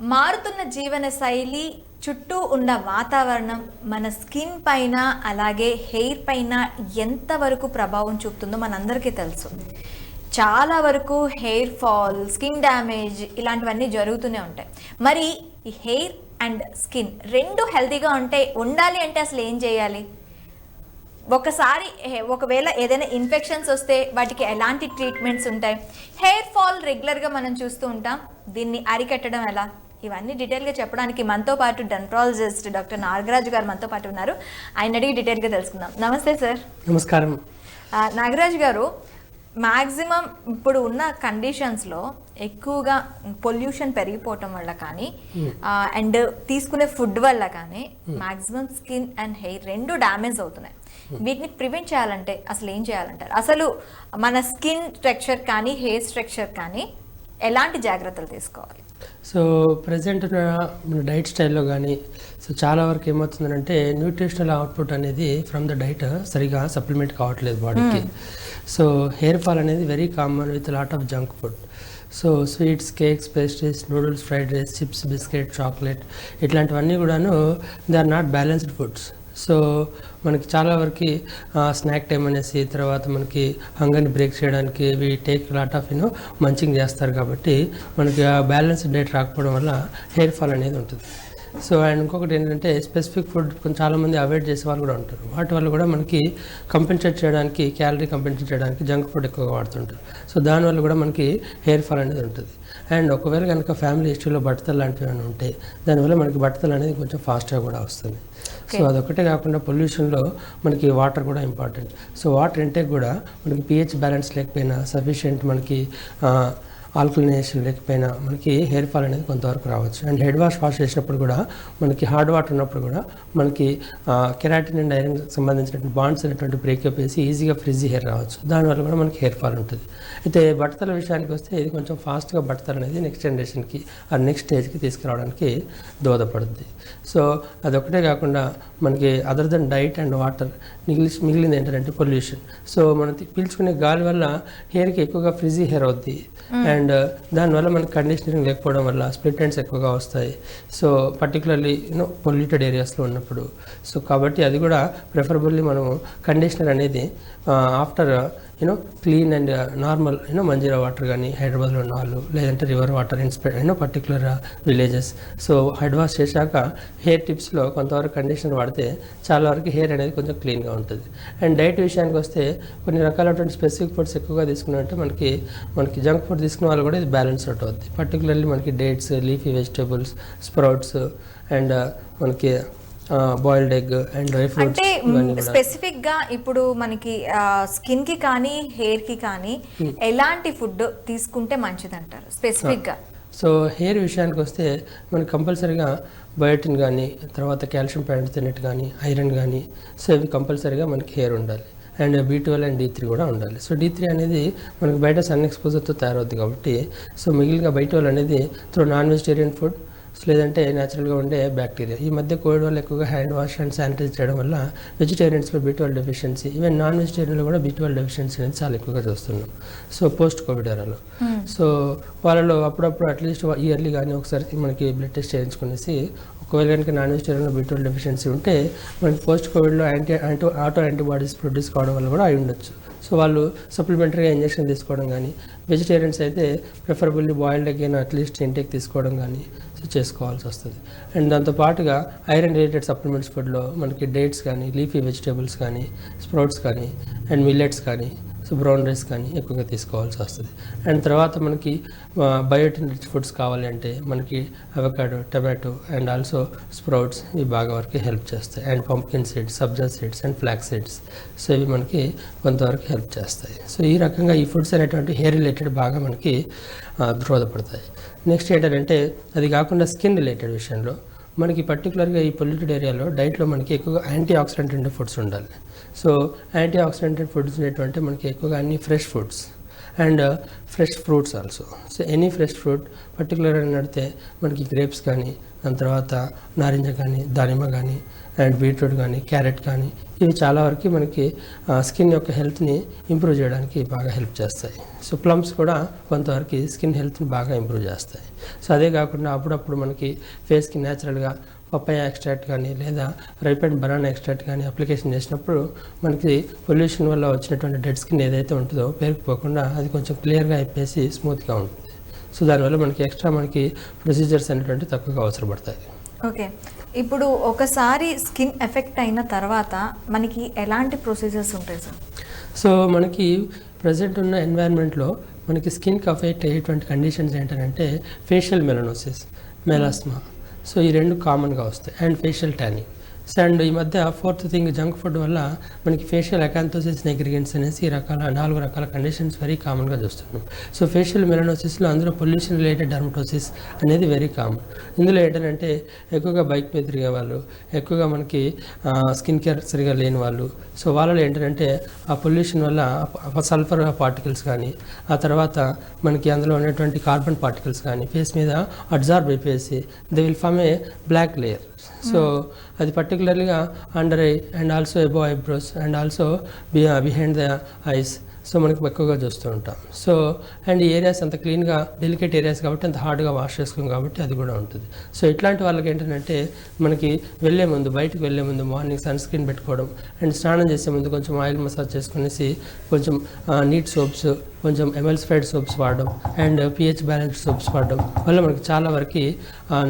మారుతున్న జీవన శైలి, చుట్టూ ఉన్న వాతావరణం మన స్కిన్ పైన అలాగే హెయిర్ పైన ఎంతవరకు ప్రభావం చూపుతుందో మనందరికీ తెలుసు. చాలా వరకు హెయిర్ ఫాల్, స్కిన్ డ్యామేజ్ ఇలాంటివన్నీ జరుగుతూనే ఉంటాయి. మరి ఈ హెయిర్ అండ్ స్కిన్ రెండు హెల్తీగా ఉండాలి అంటే అసలు ఏం చేయాలి? ఒకవేళ ఏదైనా ఇన్ఫెక్షన్స్ వస్తే వాటికి ఎలాంటి ట్రీట్మెంట్స్ ఉంటాయి? హెయిర్ ఫాల్ రెగ్యులర్గా మనం చూస్తూ ఉంటాం, దీన్ని అరికట్టడం ఎలా? ఇవన్నీ డీటెయిల్గా చెప్పడానికి మనతో పాటు డెర్మటాలజిస్ట్ డాక్టర్ నాగరాజ్ గారు మనతో పాటు ఉన్నారు. ఆయన అడిగి డీటెయిల్గా తెలుసుకుందాం. నమస్తే సార్. నమస్కారం. నాగరాజ్ గారు, మ్యాక్సిమం ఇప్పుడు ఉన్న కండిషన్స్లో ఎక్కువగా పొల్యూషన్ పెరిగిపోవటం వల్ల కానీ అండ్ తీసుకునే ఫుడ్ వల్ల కానీ మ్యాక్సిమం స్కిన్ అండ్ హెయిర్ రెండు డ్యామేజ్ అవుతున్నాయి. వీటిని ప్రివెంట్ చేయాలంటే అసలు ఏం చేయాలంటారు? అసలు మన స్కిన్ స్ట్రక్చర్ కానీ హెయిర్ స్ట్రక్చర్ కానీ ఎలాంటి జాగ్రత్తలు తీసుకోవాలి? సో ప్రజెంట్ మన డైట్ స్టైల్లో కానీ చాలా వరకు ఏమవుతుందంటే న్యూట్రిషనల్ అవుట్పుట్ అనేది ఫ్రమ్ ద డైట్ సరిగా సప్లిమెంట్ కావట్లేదు బాడీకి. సో హెయిర్ ఫాల్ అనేది very common with lot of junk food. So sweets, cakes, pastries, noodles, fried rice, chips, biscuit, chocolate ఇట్లాంటివన్నీ కూడాను they are not balanced foods. So మనకి చాలా వరకు స్నాక్ టైం అనేసి తర్వాత మనకి హంగర్ని బ్రేక్ చేయడానికి we take lot of munching చేస్తారు. కాబట్టి మనకి ఆ బ్యాలెన్స్డ్ డైట్ రాకపోవడం వల్ల హెయిర్ ఫాల్ అనేది ఉంటుంది. సో అండ్ ఇంకొకటి ఏంటంటే స్పెసిఫిక్ ఫుడ్ చాలామంది అవాయిడ్ చేసే వాళ్ళు కూడా ఉంటారు. వాటి వల్ల కూడా మనకి కంపెన్సేట్ చేయడానికి, క్యాలరీ కంపెన్సేట్ చేయడానికి జంక్ ఫుడ్ ఎక్కువగా వాడుతుంటారు. సో దానివల్ల కూడా మనకి హెయిర్ ఫాల్ అనేది ఉంటుంది. అండ్ ఒకవేళ కనుక ఫ్యామిలీ హిస్టరీలో బట్టతలు లాంటివి ఏమైనా ఉంటే దానివల్ల మనకి బట్టతలు అనేది కొంచెం ఫాస్ట్గా కూడా వస్తుంది. సో అదొకటే కాకుండా పొల్యూషన్లో మనకి వాటర్ కూడా ఇంపార్టెంట్. సో వాటర్ ఇంటేక్ కూడా మనకి pH బ్యాలెన్స్ లేకపోయినా, సఫిషియెంట్ మనకి ఆల్కలినేషన్ లేకపోయినా మనకి హెయిర్ ఫాల్ అనేది కొంతవరకు రావచ్చు. అండ్ హెడ్ వాష్ చేసినప్పుడు కూడా మనకి హార్డ్ వాటర్ ఉన్నప్పుడు కూడా మనకి కెరాటిన్ అండ్ ఐరన్ సంబంధించినటువంటి బాండ్స్ అనేటువంటి బ్రేకప్ వేసి ఈజీగా ఫ్రిజీ హెయిర్ రావచ్చు. దానివల్ల కూడా మనకి హెయిర్ ఫాల్ ఉంటుంది. అయితే బట్టతల విషయానికి వస్తే ఇది కొంచెం ఫాస్ట్గా బట్టతల అనేది నెక్స్ట్ జనరేషన్కి ఆ నెక్స్ట్ స్టేజ్కి తీసుకురావడానికి దోహదపడుతుంది. సో అదొకటే కాకుండా మనకి other than diet and water మిగిలింది ఏంటంటే పొల్యూషన్. సో మనం పీల్చుకునే గాలి వల్ల హెయిర్కి ఎక్కువగా ఫ్రిజీ హెయిర్ అవుద్ది. అండ్ దానివల్ల మనకి కండిషనరింగ్ లేకపోవడం వల్ల స్ప్లిట్ ఎండ్స్ ఎక్కువగా వస్తాయి. సో పర్టికులర్లీ పొల్యూటెడ్ ఏరియాస్లో ఉన్నప్పుడు. సో కాబట్టి అది కూడా ప్రిఫరబుల్లీ మనము కండిషనర్ అనేది after clean and normal Manjira water కానీ హైదరాబాద్లో ఉన్న వాళ్ళు, లేదంటే river water particular villages. So head wash చేశాక హెయిర్ టిప్స్లో కొంతవరకు కండిషనర్ వాడితే చాలా వరకు హెయిర్ అనేది కొంచెం క్లీన్గా ఉంటుంది. అండ్ డైట్ విషయానికి వస్తే కొన్ని రకాలైనటువంటి స్పెసిఫిక్ ఫుడ్స్ ఎక్కువగా తీసుకున్నట్టే మనకి జంక్ ఫుడ్ తీసుకున్న వాళ్ళు కూడా ఇది బ్యాలెన్స్ అవుట్ అవుతుంది. పర్టికులర్లీ మనకి dates, leafy vegetables, sprouts and మనకి boiled egg and dry fruits. అంటే స్పెసిఫిక్ గా ఇప్పుడు మనకి స్కిన్ కి కానీ హెయిర్ కి కానీ ఎలాంటి ఫుడ్ తీసుకుంటే మంచిది అంటారు స్పెసిఫిక్ గా? సో హెయిర్ విషయానికి వస్తే మనకి కంపల్సరీగా బయోటిన్ కానీ, తర్వాత కాల్షియం ప్యాంటోథెనేట్ కానీ, ఐరన్ కానీ, సో ఇవి కంపల్సరీగా మనకి హెయిర్ ఉండాలి. అండ్ B12 అండ్ D3 కూడా ఉండాలి. సో D3 అనేది మనకి బయట సన్ ఎక్స్పోజర్తో తయారవుద్ది కాబట్టి, సో మిగిలిన B12 అనేది త్రూ నాన్ వెజిటేరియన్ ఫుడ్ లేదంటే న్యాచురల్గా ఉండే బ్యాక్టీరియా. ఈ మధ్య కోవిడ్ వల్ల ఎక్కువగా హ్యాండ్ వాష్ అండ్ శానిటైజ్ చేయడం వల్ల వెజిటేరియన్స్లో B12 డెఫిషియన్సీ, ఈవెన్ నాన్ వెజిటేరియన్లో కూడా B12 డెఫిషియన్సీ అనేది చాలా ఎక్కువగా చూస్తున్నాం. సో పోస్ట్ కోవిడ్ ఎరాలో సో వాళ్ళలో అప్పుడప్పుడు అట్లీస్ట్ ఇయర్లీ కానీ ఒకసారి మనకి బ్లడ్ టెస్ట్ చేయించుకునేసి ఒకవేళ కనుక నాన్ వెజిటేరియన్లో B12 డెఫిషియన్సీ ఉంటే మనకి పోస్ట్ కోవిడ్లో ఆటో యాంటీబాడీస్ ప్రొడ్యూస్ కావడం వల్ల కూడా అయి ఉండొచ్చు. సో వాళ్ళు సప్లిమెంటరీగా ఇంజెక్షన్ తీసుకోవడం కానీ, వెజిటేరియన్స్ అయితే preferably boiled egg at least intake తీసుకోవడం కానీ చేసుకోవాల్సి వస్తుంది. అండ్ దాంతోపాటుగా ఐరన్ రిలేటెడ్ సప్లిమెంట్స్ ఫుడ్లో మనకి డేట్స్ కానీ, లీఫీ వెజిటేబుల్స్ కానీ, స్ప్రౌట్స్ కానీ అండ్ మిల్లెట్స్ కానీ, సో బ్రౌన్ రైస్ కానీ ఎక్కువగా తీసుకోవాల్సి వస్తుంది. అండ్ తర్వాత మనకి బయోటిన్ రిచ్ ఫుడ్స్ కావాలి అంటే మనకి avocado, tomato and also sprouts ఇవి బాగా వరకు హెల్ప్ చేస్తాయి. And pumpkin seeds, sabja seeds and flax seeds, so ఇవి మనకి కొంతవరకు హెల్ప్ చేస్తాయి. సో ఈ రకంగా ఈ ఫుడ్స్ అనేటువంటి హెయిర్ రిలేటెడ్ బాగా మనకి దోహదపడతాయి. నెక్స్ట్ ఏంటంటే అది కాకుండా స్కిన్ రిలేటెడ్ విషయంలో మనకి పర్టికులర్గా ఈ పొల్యూటెడ్ ఏరియాలో డైట్లో మనకి ఎక్కువగా యాంటీ ఆక్సిడెంట్ ఫుడ్స్ ఉండాలి. సో యాంటీ ఆక్సిడెంటెడ్ ఫుడ్స్ అనేటువంటి మనకి ఎక్కువగా అన్ని fresh foods and fresh fruits also. So any fresh fruit పర్టికులర్గా నడితే మనకి గ్రేప్స్ కానీ, దాని తర్వాత నారింజ కానీ, దానిమ్మ కానీ, అండ్ బీట్రూట్ కానీ, క్యారెట్ కానీ, ఇవి చాలా వరకు మనకి స్కిన్ యొక్క హెల్త్ని ఇంప్రూవ్ చేయడానికి బాగా హెల్ప్ చేస్తాయి. సో ప్లమ్స్ కూడా కొంతవరకు స్కిన్ హెల్త్ని బాగా ఇంప్రూవ్ చేస్తాయి. సో అదే కాకుండా అప్పుడప్పుడు మనకి ఫేస్కి న్యాచురల్గా పప్పాయ ఎక్స్ట్రాక్ట్ కానీ లేదా రైపెండ్ బనానా ఎక్స్ట్రాక్ట్ కానీ అప్లికేషన్ చేసినప్పుడు మనకి పొల్యూషన్ వల్ల వచ్చినటువంటి డెడ్ స్కిన్ ఏదైతే ఉంటుందో పేరుకుపోకుండా అది కొంచెం క్లియర్గా అయిపోయి స్మూత్గా ఉంటుంది. సో దానివల్ల మనకి ఎక్స్ట్రా మనకి ప్రొసీజర్స్ అనేటువంటి తక్కువగా అవసరపడతాయి. ఓకే, ఇప్పుడు ఒకసారి స్కిన్ ఎఫెక్ట్ అయిన తర్వాత మనకి ఎలాంటి ప్రొసీజర్స్ ఉంటాయి సార్? సో మనకి ప్రజెంట్ ఉన్న ఎన్వైరన్మెంట్లో మనకి స్కిన్కి అఫెక్ట్ అయ్యేటువంటి కండిషన్స్ ఏంటంటే ఫేషియల్ మెలనోసిస్, మెలాస్మా. సో ఈ రెండు కామన్గా వస్తాయి. And facial tanning. అండ్ ఈ మధ్య ఫోర్త్ థింగ్ జంక్ ఫుడ్ వల్ల మనకి ఫేషియల్ అకాంతోసిస్ నెగ్రిగెన్స్ అనేసి 4 రకాల కండిషన్స్ వెరీ కామన్గా చూస్తున్నాం. సో ఫేషియల్ మెలనోసిస్లో అందులో పొల్యూషన్ రిలేటెడ్ డర్మటోసిస్ అనేది వెరీ కామన్. ఇందులో ఏంటంటే ఎక్కువగా బైక్ మీద తిరిగే వాళ్ళు, ఎక్కువగా మనకి స్కిన్ కేర్ సరిగా లేని వాళ్ళు, సో వాళ్ళలో ఏంటంటే ఆ పొల్యూషన్ వల్ల సల్ఫర్ పార్టికల్స్ కానీ, ఆ తర్వాత మనకి అందులో ఉన్నటువంటి కార్బన్ పార్టికల్స్ కానీ ఫేస్ మీద అబ్జార్బ్ అయిపోయేసి they will form a black layer. So అది పర్టికులర్గా under eye and also above eyebrows and also behind the eyes. So మనకి ఎక్కువగా చూస్తూ ఉంటాం. సో అండ్ ఈ ఏరియాస్ అంత క్లీన్గా డెలికేట్ ఏరియాస్ కాబట్టి అంత హార్డ్గా వాష్ చేసుకోం కాబట్టి అది కూడా ఉంటుంది. సో ఇట్లాంటి వాళ్ళకి ఏంటంటే మనకి బయటకు వెళ్ళే ముందు మార్నింగ్ సన్ స్క్రీన్ పెట్టుకోవడం అండ్ స్నానం చేసే ముందు కొంచెం ఆయిల్ మసాజ్ చేసుకునేసి కొంచెం నీట్ సోప్స్, కొంచెం ఎమల్సిఫైడ్ సోప్స్ వాడడం అండ్ pH బ్యాలెన్స్డ్ సోప్స్ వాడడం వల్ల మనకి చాలా వరకు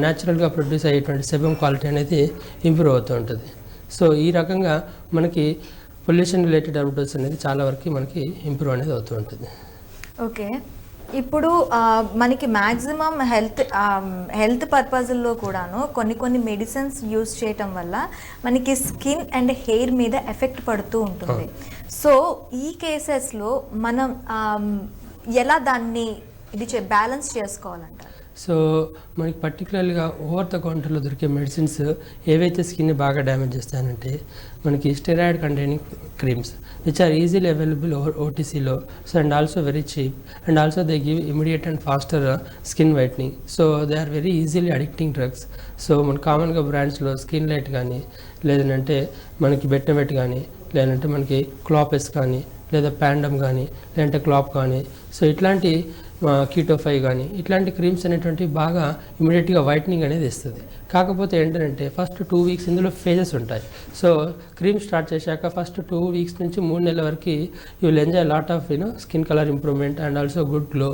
న్యాచురల్గా ప్రొడ్యూస్ అయ్యేటువంటి సెబమ్ క్వాలిటీ అనేది ఇంప్రూవ్ అవుతూ ఉంటుంది. సో ఈ రకంగా మనకి పొల్యూషన్ రిలేటెడ్ డర్మటోసిస్ అనేది చాలా వరకు మనకి ఇంప్రూవ్ అనేది అవుతూ ఉంటుంది. ఓకే, ఇప్పుడు మనకి మ్యాక్సిమం హెల్త్ పర్పస్లో కూడాను కొన్ని మెడిసిన్స్ యూజ్ చేయటం వల్ల మనకి స్కిన్ అండ్ హెయిర్ మీద ఎఫెక్ట్ పడుతూ ఉంటుంది. సో ఈ కేసెస్లో మనం ఎలా దాన్ని బ్యాలెన్స్ చేసుకోవాలంటారు? సో మనకి పర్టికులర్గా ఓవర్ ద కౌంటర్లో దొరికే మెడిసిన్స్ ఏవైతే స్కిన్ని బాగా డ్యామేజ్ చేస్తాయంటే మనకి steroid containing creams which are easily available ఓటీసీలో. So and also very cheap and also they give immediate and faster skin whitening. So they are very easily addicting drugs. So మన కామన్గా బ్రాండ్స్లో skin light కానీ, లేదంటే మనకి బెట్టమెట్ కానీ, లేదంటే మనకి క్లాపెస్ కానీ, లేదా ప్యాండమ్ కానీ, లేదంటే క్లాప్ కానీ, సో ఇట్లాంటి కీటోఫై కానీ ఇట్లాంటి క్రీమ్స్ అనేటువంటి బాగా ఇమీడియట్గా వైట్నింగ్ అనేది ఇస్తుంది. కాకపోతే ఏంటంటే ఫస్ట్ 2 వీక్స్ ఇందులో ఫేజెస్ ఉంటాయి. సో క్రీమ్ స్టార్ట్ చేశాక ఫస్ట్ 2 వీక్స్ నుంచి 3 నెలల వరకు you will enjoy lot of skin colour improvement and also good glow.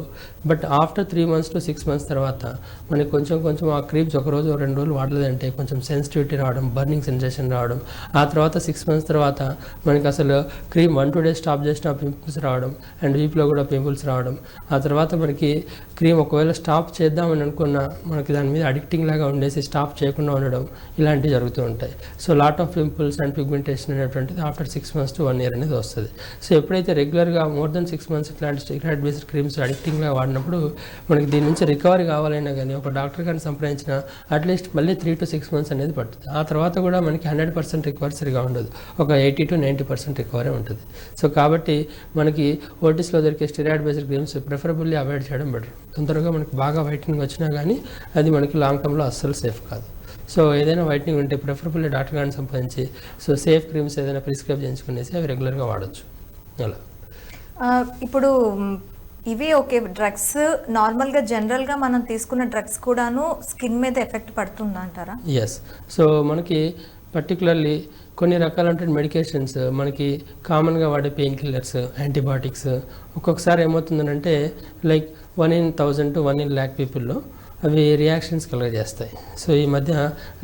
But after 3 months to 6 months తర్వాత మనకి కొంచెం ఆ క్రీమ్స్ 1 రోజు 2 రోజులు వాడలేదంటే కొంచెం సెన్సిటివిటీ రావడం, బర్నింగ్ సెన్సేషన్ రావడం, ఆ తర్వాత 6 months తర్వాత మనకి అసలు క్రీమ్ 1-2 days స్టాప్ చేసిన పింపుల్స్ రావడం అండ్ వీప్లో కూడా పింపుల్స్ రావడం, ఆ తర్వాత మనకి క్రీమ్ ఒకవేళ స్టాప్ చేద్దామని అనుకున్నా మనకి దాని మీద అడిక్టింగ్ లాగా ఉండేసి స్టాప్ చేయకుండా ఉండడం, ఇలాంటివి జరుగుతూ ఉంటాయి. So lot of pimples and pigmentation అనేటువంటిది ఆఫ్టర్ 6 months to 1 year అనేది వస్తుంది. సో ఎప్పుడైతే రెగ్యులర్గా మోర్ దెన్ 6 months ఇట్లాంటి స్టెరాయిడ్ బేస్డ్ క్రీమ్స్ అడిక్టింగ్గా వాడినప్పుడు మనకి దీని నుంచి రికవరీ కావాలైనా కానీ ఒక డాక్టర్ కానీ సంప్రదించిన అట్లీస్ట్ మళ్ళీ 3 to 6 months అనేది పడుతుంది. ఆ తర్వాత కూడా మనకి 100% రికవరీ సరిగా ఉండదు, ఒక 80 to 90% రికవరీ ఉంటుంది. సో కాబట్టి మనకి ఓటీస్లో దొరికే steroid based creams preferably avoid చేయడం బెటర్. తొందరగా మనకి బాగా వైట్నింగ్ వచ్చినా కానీ అది మనకి లాంగ్ టర్మ్లో అస్సలు సేఫ్ కాదు. సో ఏదైనా వైట్నింగ్ ఉంటే ప్రిఫరబుల్లీ డాక్టర్ గారిని సంపాదించి సో సేఫ్ క్రీమ్స్ ఏదైనా ప్రిస్క్రైబ్ చేయించుకునేసి అవి రెగ్యులర్గా వాడచ్చు. అలా ఇప్పుడు ఇవి ఓకే, డ్రగ్స్ నార్మల్గా జనరల్గా మనం తీసుకున్న డ్రగ్స్ కూడాను స్కిన్ మీద ఎఫెక్ట్ పడుతుందా అంటారా? ఎస్. సో మనకి పర్టికులర్లీ కొన్ని రకాలైన మెడికేషన్స్ మనకి కామన్గా వాడే పెయిన్ కిల్లర్స్, యాంటీబయాటిక్స్ ఒక్కొక్కసారి ఏమవుతుందంటే like 1 in 1000 to 1 in lakh పీపుల్లో అవి రియాక్షన్స్ కలుగజేస్తాయి. సో ఈ మధ్య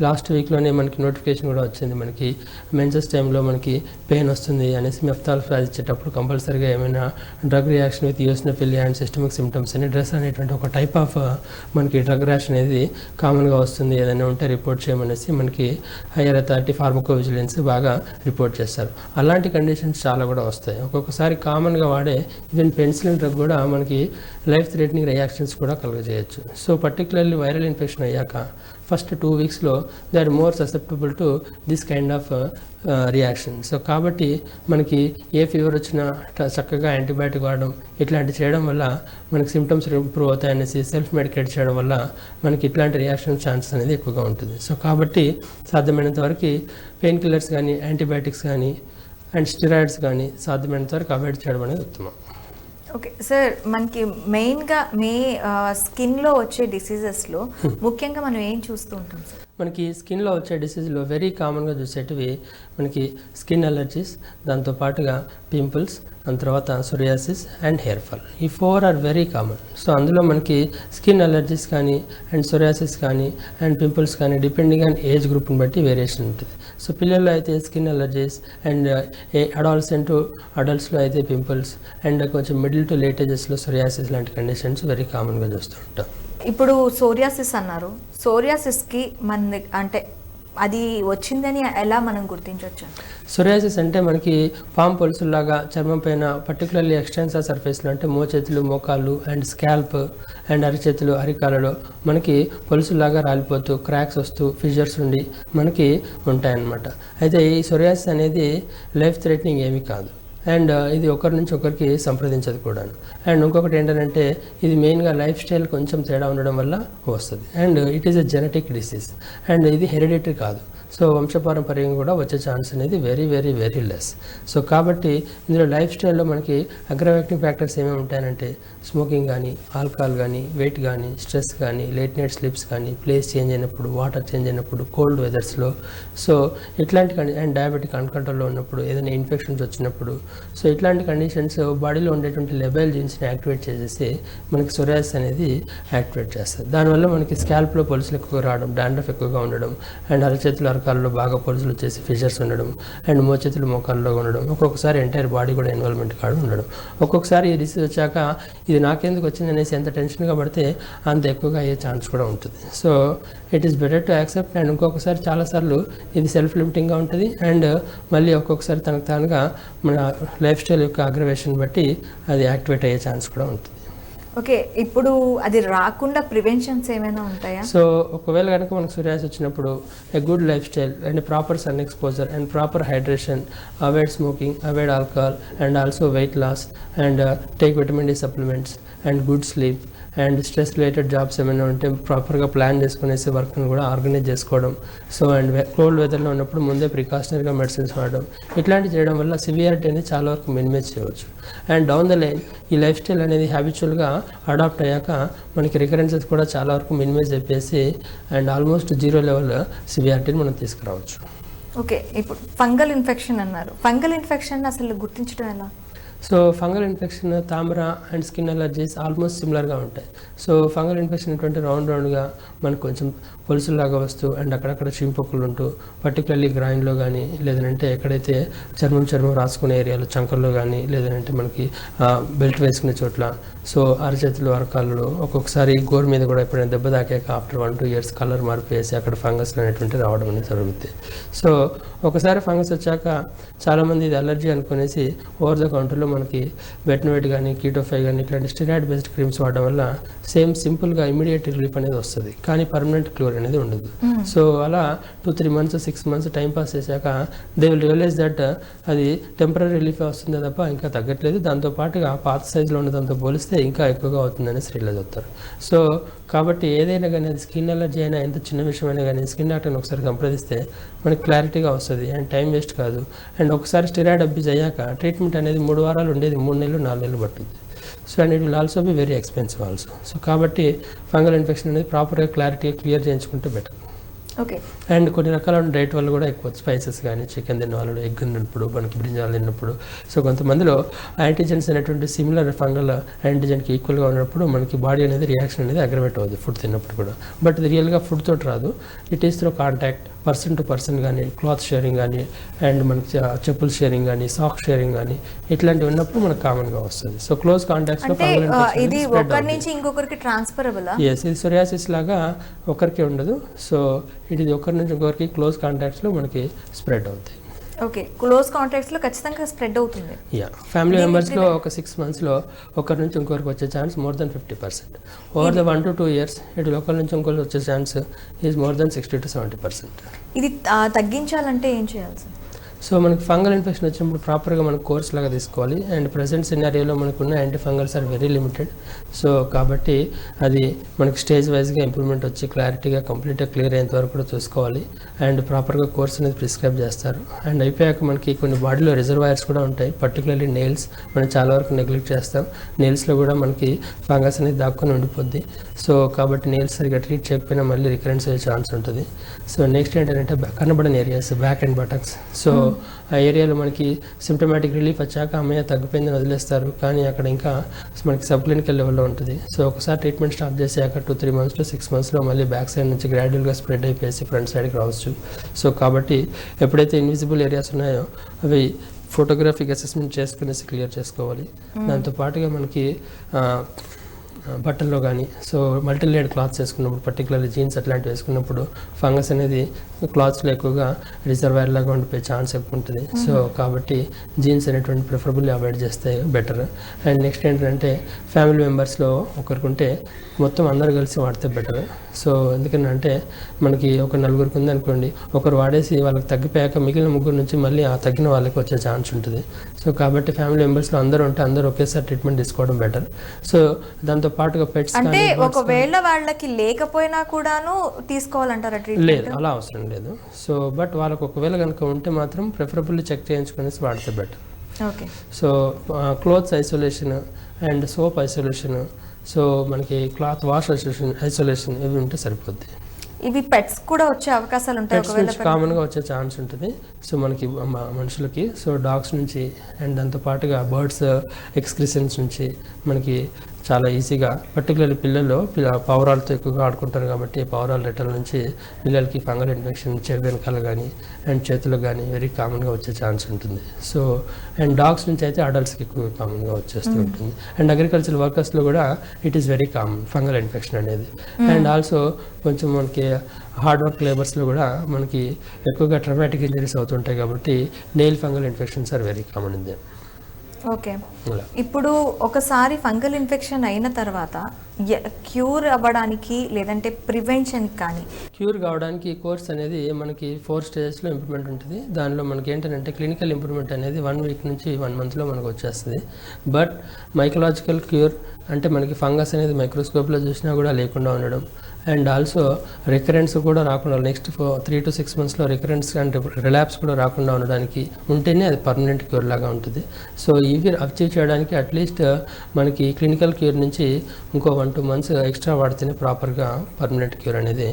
లాస్ట్ వీక్లోనే మనకి నోటిఫికేషన్ కూడా వచ్చింది, మనకి మెన్సెస్ టైంలో మనకి పెయిన్ వస్తుంది అనేసి మెఫ్తాల్ఫాజ్ ఇచ్చేటప్పుడు కంపల్సరీగా ఏమైనా drug reaction with eosinophilia and systemic symptoms అని డ్రెస్ అనేటువంటి ఒక టైప్ ఆఫ్ మనకి డ్రగ్ రియాక్షన్ అనేది కామన్గా వస్తుంది, ఏదైనా ఉంటే రిపోర్ట్ చేయమనేసి మనకి హైయర్ అథారిటీ ఫార్మకో విజిలెన్స్ బాగా రిపోర్ట్ చేస్తారు. అలాంటి కండిషన్స్ చాలా కూడా వస్తాయి. ఒక్కొక్కసారి కామన్గా వాడే ఈవెన్ పెన్సిలిన్ డ్రగ్ కూడా మనకి లైఫ్ థ్రెటనింగ్ రియాక్షన్స్ కూడా కలుగజేయచ్చు. సో పర్టికులర్లీ వైరల్ ఇన్ఫెక్షన్ అయ్యాక ఫస్ట్ 2 వీక్స్లో they are more susceptible to this kind of reaction. So కాబట్టి మనకి ఏ ఫీవర్ వచ్చినా చక్కగా యాంటీబయాటిక్ వాడడం ఇట్లాంటి చేయడం వల్ల మనకి సిమ్టమ్స్ ఇంప్రూవ్ అవుతాయనేసి సెల్ఫ్ మెడికేట్ చేయడం వల్ల మనకి ఇట్లాంటి రియాక్షన్ ఛాన్సెస్ అనేది ఎక్కువగా ఉంటుంది. సో కాబట్టి సాధ్యమైనంత వరకు పెయిన్ కిల్లర్స్ కానీ యాంటీబయాటిక్స్ కానీ అండ్ స్టెరాయిడ్స్ కానీ సాధ్యమైనంత వరకు అవాయిడ్ చేయడం అనేది ఉత్తమం. ఓకే సార్, మనకి మెయిన్గా స్కిన్లో వచ్చే డిసీజెస్లో ముఖ్యంగా మనం ఏం చూస్తూ ఉంటాం సార్? మనకి స్కిన్లో వచ్చే డిసీజ్లో వెరీ కామన్గా చూసేటివి మనకి స్కిన్ అలర్జీస్, దాంతోపాటుగా పింపుల్స్, దాని తర్వాత సోరియాసిస్ అండ్ హెయిర్ ఫాల్. ఈ 4 ఆర్ వెరీ కామన్. సో అందులో మనకి స్కిన్ అలర్జీస్ కానీ అండ్ సోరియాసిస్ కానీ అండ్ పింపుల్స్ కానీ డిపెండింగ్ ఆన్ ఏజ్ గ్రూప్ని బట్టి వేరియేషన్ ఉంటుంది. సో పిల్లల్లో అయితే skin allergies and adolescent to అడల్ట్స్లో అయితే పింపుల్స్ అండ్ కొంచెం మిడిల్ టు లేట్ ఏజెస్లో సోరియాసిస్ లాంటి కండిషన్స్ వెరీ కామన్గా చూస్తూ ఉంటాం. ఇప్పుడు సోరియాసిస్ అన్నారు, సోరియాసిస్కి మన అంటే అది వచ్చిందని ఎలా మనం గుర్తించవచ్చు? సోరియాసిస్ అంటే మనకి పామ్ పొలుసులాగా చర్మం పైన పర్టికులర్లీ ఎక్స్టెన్సర్ సర్ఫేస్లో అంటే మోచేతులు, మోకాళ్ళు అండ్ స్కాల్ప్ అండ్ అరిచేతులు, అరికాలలో మనకి పొలుసులాగా రాలిపోతూ క్రాక్స్ వస్తూ ఫిజర్స్ ఉండి మనకి ఉంటాయన్నమాట. అయితే ఈ సోరియాసిస్ అనేది లైఫ్ థ్రెటనింగ్ ఏమీ కాదు అండ్ ఇది ఒకరి నుంచి ఒకరికి సంప్రదించదు కూడాను. అండ్ ఇంకొకటి ఏంటంటే ఇది మెయిన్గా లైఫ్ స్టైల్ కొంచెం తేడా ఉండడం వల్ల వస్తుంది and it is a genetic disease and ఇది హెరిడిటరీ కాదు. సో వంశపారంపర్యంగా కూడా వచ్చే ఛాన్స్ అనేది very very very less. So కాబట్టి ఇందులో లైఫ్ స్టైల్లో మనకి అగ్రవేటింగ్ ఫ్యాక్టర్స్ ఏమేమి ఉంటాయంటే స్మోకింగ్ కానీ, ఆల్కహాల్ కానీ, వెయిట్ కానీ, స్ట్రెస్ కానీ, లేట్ నైట్ స్లీప్స్ కానీ, ప్లేస్ చేంజ్ అయినప్పుడు, వాటర్ చేంజ్ అయినప్పుడు, కోల్డ్ వెదర్స్లో, సో ఇట్లాంటి అండ్ డయాబెటిక్ అన్కంట్రోల్లో ఉన్నప్పుడు, ఏదైనా ఇన్ఫెక్షన్స్ వచ్చినప్పుడు, సో ఇట్లాంటి కండిషన్స్ బాడీలో ఉండేటువంటి లెబైల్ జీన్స్ని యాక్టివేట్ చేసేసి మనకి సోరియాసిస్ అనేది యాక్టివేట్ చేస్తుంది. దానివల్ల మనకి స్కాల్ప్లో పొలుసులు ఎక్కువగా రావడం, డాండ్రఫ్ ఎక్కువగా ఉండడం అండ్ అరచేతులు అరకాల్లో బాగా పొలుసులు వచ్చేసి ఫిషర్స్ ఉండడం అండ్ మోచేతులు మోకాల్లో ఉండడం, ఒక్కొక్కసారి ఎంటైర్ బాడీ కూడా ఇన్వాల్వ్మెంట్ కాదు ఉండడం. ఒక్కొక్కసారి ఈ డిసీజ్ వచ్చాక ఇది నాకెందుకు వచ్చింది అనేసి ఎంత టెన్షన్గా పడితే అంత ఎక్కువగా అయ్యే ఛాన్స్ కూడా ఉంటుంది. So it is better to accept and ఇంకొకసారి చాలాసార్లు ఇది సెల్ఫ్ లిమిటింగ్గా ఉంటుంది అండ్ మళ్ళీ ఒక్కొక్కసారి తనకు తానుగా మన లైఫ్ స్టైల్ యొక్క అగ్రవేషన్ బట్టి అది యాక్టివేట్ అయ్యే ఛాన్స్ కూడా ఉంటుంది. ఓకే, ఇప్పుడు అది రాకుండా ప్రివెన్షన్స్ ఏమైనా ఉంటాయా? సో ఒకవేళ కనుక మనకు సోరియాసిస్ వచ్చినప్పుడు a good lifestyle and proper sun exposure and proper hydration, avoid smoking, avoid alcohol and also weight loss and take vitamin D supplements and good sleep and stress related jobs ఏమైనా ఉంటే ప్రాపర్గా plan చేసుకునేసి వర్క్ని కూడా organise చేసుకోవడం. So and cold వెదర్లో ఉన్నప్పుడు ముందే ప్రికాషనరీగా medicines వాడడం, ఇట్లాంటివి చేయడం వల్ల సివియారిటీ అనేది చాలా వరకు మినిమైజ్ చేయవచ్చు. అండ్ డౌన్ ద లైన్ ఈ లైఫ్ స్టైల్ అనేది హ్యాబిచువల్గా అడాప్ట్ అయ్యాక మనకి రికరెన్సెస్ కూడా చాలా వరకు మినిమైజ్ అయిపోయేసి అండ్ ఆల్మోస్ట్ 0 లెవెల్ సివియారిటీని మనం తీసుకురావచ్చు. ఓకే, ఇప్పుడు ఫంగల్ ఇన్ఫెక్షన్ అన్నారు. ఫంగల్ ఇన్ఫెక్షన్ అసలు గుర్తించడం ఎలా? సో ఫంగల్ ఇన్ఫెక్షన్, తామర అండ్ స్కిన్ అలర్జీస్ ఆల్మోస్ట్ సిమిలర్గా ఉంటాయి. సో ఫంగల్ ఇన్ఫెక్షన్ ఏంటంటే రౌండ్గా మనకు కొంచెం పొలుసులాగా వస్తూ అండ్ అక్కడక్కడ చింపొక్కులు ఉంటూ పర్టికులర్లీ గ్రాయిన్లో కానీ లేదంటే ఎక్కడైతే చర్మం రాసుకునే ఏరియాలో చంకల్లో కానీ లేదంటే మనకి బెల్ట్ వేసుకునే చోట్ల, సో అరచేతులు, అరకాలలో, ఒక్కొక్కసారి గోరు మీద కూడా ఎప్పుడైనా దెబ్బ తాకాక ఆఫ్టర్ 1-2 years కలర్ మారిపోయేసి అక్కడ ఫంగస్లు అనేటువంటి రావడం అనేది జరుగుతుంది. సో ఒకసారి ఫంగస్ వచ్చాక చాలామంది ఇది అలర్జీ అనుకునేసి ఓవర్ ద కౌంటర్లో మనకి బెట్నోవేట్ కానీ, కీటోఫై కానీ ఇట్లాంటి స్టెరాయిడ్ బేస్డ్ క్రీమ్స్ వాడడం వల్ల సింపుల్గా ఇమీడియట్ రిలీఫ్ అనేది వస్తుంది, కానీ పర్మనెంట్ క్యూర్ అనేది ఉండదు. సో అలా 2-3 months 6 months టైం పాస్ చేశాక దే విల్ రియలైజ్ దట్ అది టెంపరీ రిలీఫ్ వస్తుంది తప్ప ఇంకా తగ్గట్లేదు, దాంతోపాటుగా పాత సైజులో ఉన్న దాంతో పోలిస్తే ఇంకా ఎక్కువగా అవుతుందని రియలైజ్ అవుతారు. సో కాబట్టి ఏదైనా కానీ అది స్కిన్ అలర్జీ అయినా ఎంత చిన్న విషయమైనా కానీ స్కిన్ డాక్టర్ని ఒకసారి సంప్రదిస్తే మనకి క్లారిటీగా వస్తుంది అండ్ టైం వేస్ట్ కాదు. అండ్ ఒకసారి స్టెరాయిడ్ అబ్యూజ్ అయ్యాక ట్రీట్మెంట్ అనేది 3 వారాలు ఉండేది 3 నెలలు 4 నెలలు పడుతుంది. So and it will also be very expensive also. So కాబట్టి ఫంగల్ ఇన్ఫెక్షన్ అనేది ప్రాపర్గా క్లారిటీగా క్లియర్ చేయించుకుంటే బెటర్. ఓకే, అండ్ కొన్ని రకాల డైట్ వల్ల కూడా ఎక్కువ స్పైసెస్ కానీ, చికెన్ తిన్న వాళ్ళు, ఎగ్ తిన్నప్పుడు, మనకి బ్రింజాలు తిన్నప్పుడు, సో కొంతమందిలో యాంటీజెన్స్ అనేటువంటి సిమిలర్ ఫంగల్ యాంటీజెన్కి ఈక్వల్గా ఉన్నప్పుడు మనకి బాడీ అనేది రియాక్షన్ అనేది అగ్రవేట్ అవుతుంది ఫుడ్ తిన్నప్పుడు కూడా. బట్ ఇది రియల్గా ఫుడ్ తోటి రాదు, it is through contact, person to person కానీ, క్లాత్ షేరింగ్ కానీ అండ్ మనకి చెప్పుల షేరింగ్ కానీ, సాక్ షేరింగ్ కానీ ఇట్లాంటివి ఉన్నప్పుడు మనకు కామన్గా వస్తుంది. సో క్లోజ్ కాంటాక్ట్స్లో ఇది ఒకరి నుంచి ఇంకొకరికి ట్రాన్స్ఫరబుల్? ఎస్, ఇది సోరియాసిస్ లాగా ఒకరికి ఉండదు. సో ఇది ఒకరి నుంచి ఇంకొకరికి క్లోజ్ కాంటాక్ట్స్లో మనకి స్ప్రెడ్ అవుతాయి. ఓకే, క్లోజ్ కాంటాక్ట్స్లో ఖచ్చితంగా స్ప్రెడ్ అవుతుంది. యా, ఫ్యామిలీ మెంబర్స్లో ఒక 6 monthsలో ఒకరి నుంచి ఇంకొకరికి వచ్చే chance more than 50%. Over the 1 to 2 years ఇటు ఒకరి నుంచి ఇంకొకరికి వచ్చే chance is more than 60 to 70%. ఇది తగ్గించాలంటే ఏం చేయాలి సార్? సో మనకి ఫంగల్ ఇన్ఫెక్షన్ వచ్చినప్పుడు ప్రాపర్గా మనం కోర్స్ లాగా తీసుకోవాలి. అండ్ ప్రజెంట్ సినారియోలో మనకున్న anti fungals are very limited. So కాబట్టి అది మనకి స్టేజ్ వైజ్గా ఇంప్రూవ్మెంట్ వచ్చి క్లారిటీగా కంప్లీట్గా క్లియర్ అయ్యేంత వరకు కూడా చూసుకోవాలి. అండ్ ప్రాపర్గా కోర్స్ అనేది ప్రిస్క్రైబ్ చేస్తారు. అండ్ అయిపోయాక మనకి కొన్ని బాడీలో రిజర్వాయర్స్ కూడా ఉంటాయి, పర్టికులర్లీ నెయిల్స్. మనం చాలా వరకు నెగ్లెక్ట్ చేస్తాం. నెయిల్స్లో కూడా మనకి ఫంగస్ అనేది దాక్కుని ఉండిపోద్ది. సో కాబట్టి నెయిల్స్ సరిగ్గా ట్రీట్ చేయకపోయినా మళ్ళీ రికరెన్స్ అయ్యే ఛాన్స్ ఉంటుంది. సో నెక్స్ట్ ఏంటంటే కనబడని areas, back and buttocks. So ఆ ఏరియాలో మనకి సిమ్టమాటిక్ రిలీఫ్ వచ్చాక అమ్మయ్య తగ్గిపోయిందని వదిలేస్తారు, కానీ అక్కడ ఇంకా మనకి సబ్ క్లినికల్ లెవెల్లో ఉంటుంది. సో ఒకసారి ట్రీట్మెంట్ స్టార్ట్ చేసాక 2-3 months to 6 monthsలో మళ్ళీ బ్యాక్ సైడ్ నుంచి గ్రాడ్యువల్గా స్ప్రెడ్ అయిపోయి ఫ్రంట్ సైడ్కి రావచ్చు. సో కాబట్టి ఎప్పుడైతే ఇన్విజిబుల్ ఏరియాస్ ఉన్నాయో అవి ఫోటోగ్రాఫిక్ అసెస్మెంట్ చేసుకునేసి క్లియర్ చేసుకోవాలి. దాంతో పాటుగా మనకి బట్టల్లో కానీ సో మల్టీ లేయర్డ్ క్లాత్స్ వేసుకున్నప్పుడు, పర్టికులర్లీ జీన్స్ అట్లాంటివి వేసుకున్నప్పుడు ఫంగస్ అనేది క్లాత్స్లో ఎక్కువగా రిజర్వాయర్ లాగా ఉండిపోయే ఛాన్స్ ఎక్కువ ఉంటుంది. సో కాబట్టి జీన్స్ అనేటువంటి ప్రిఫరబుల్లీ అవాయిడ్ చేస్తే బెటర్. అండ్ నెక్స్ట్ ఏంటంటే ఫ్యామిలీ మెంబర్స్లో ఒకరికి ఉంటే మొత్తం అందరు కలిసి వాడితే బెటర్. సో ఎందుకంటే మనకి ఒక 4 ఉందనుకోండి, ఒకరు వాడేసి వాళ్ళకి తగ్గిపోయాక మిగిలిన 3 నుంచి మళ్ళీ ఆ తగ్గిన వాళ్ళకి వచ్చే ఛాన్స్ ఉంటుంది. సో కాబట్టి ఫ్యామిలీ మెంబర్స్లో అందరూ ఉంటే అందరూ ఒకేసారి ట్రీట్మెంట్ తీసుకోవడం బెటర్. సో దాంతో పాటుగా పెట్స్ అంటే ఒకవేళ వాళ్ళకి లేకపోయినా కూడాను తీసుకోవాలంటారా ట్రీట్మెంట్? లేదు, అలా అవసరం లేదు. సో బట్ వాళ్ళకి ఒకవేళ కనుక ఉంటే మాత్రం ప్రిఫరబుల్లీ చెక్ చేయించుకునేసి వాడితే better. Okay. So clothes isolation and soap isolation, so మనకి క్లాత్ వాష్ ఐసోలేషన్ ఇవి ఉంటే సరిపోద్ది. ఇవి పెట్స్ కూడా వచ్చే అవకాశాలు ఉంటాయి ఒకవేళ? కామన్గా వచ్చే ఛాన్స్ ఉంటుంది. సో మనకి మనుషులకి, సో డాగ్స్ నుంచి అండ్ దాంతో పాటుగా బర్డ్స్ ఎక్స్క్రిషన్స్ నుంచి మనకి చాలా ఈజీగా, పర్టికులర్లీ పిల్లల్లో పావురాలతో ఎక్కువగా ఆడుకుంటారు కాబట్టి పావురాల రెట్టల నుంచి పిల్లలకి ఫంగల్ ఇన్ఫెక్షన్ చెవి వెనకాల కానీ అండ్ చేతులకు కానీ వెరీ కామన్గా వచ్చే ఛాన్స్ ఉంటుంది. సో అండ్ డాగ్స్ నుంచి అయితే అడల్ట్స్కి ఎక్కువ కామన్గా వచ్చేస్తూ ఉంటుంది. అండ్ అగ్రికల్చర్ వర్కర్స్లో కూడా it is very common fungal infection అనేది. అండ్ ఆల్సో కొంచెం మనకి హార్డ్ వర్క్ లేబర్స్లో కూడా మనకి ఎక్కువగా ట్రమాటిక్ ఇంజరీస్ అవుతుంటాయి కాబట్టి nail fungal infections are very common in them. Okay. ఇప్పుడు ఒకసారి ఫంగల్ ఇన్ఫెక్షన్ అయిన తర్వాత క్యూర్ అవ్వడానికి లేదంటే ప్రివెన్షన్ కానీ క్యూర్ కావడానికి కోర్స్ అనేది మనకి 4 stagesలో ఇంప్రూవ్మెంట్ ఉంటుంది. దానిలో మనకి ఏంటంటే క్లినికల్ ఇంప్రూవ్మెంట్ అనేది 1 week నుంచి 1 monthలో మనకు వచ్చేస్తుంది. బట్ మైకలాజికల్ క్యూర్ అంటే మనకి ఫంగస్ అనేది మైక్రోస్కోప్లో చూసినా కూడా లేకుండా ఉండడం అండ్ ఆల్సో రికరెన్స్ కూడా రాకుండా నెక్స్ట్ 3 to 6 monthsలో రికరెన్స్ అండ్ రిలాప్స్ కూడా రాకుండా ఉండడానికి ఉంటేనే అది పర్మనెంట్ క్యూర్ లాగా ఉంటుంది. సో ఇవి అచీవ్ చేయడానికి అట్లీస్ట్ మనకి క్లినికల్ క్యూర్ నుంచి ఇంకో 1-2 months ఎక్స్ట్రా వాడితేనే ప్రాపర్గా పర్మనెంట్ క్యూర్ అనేది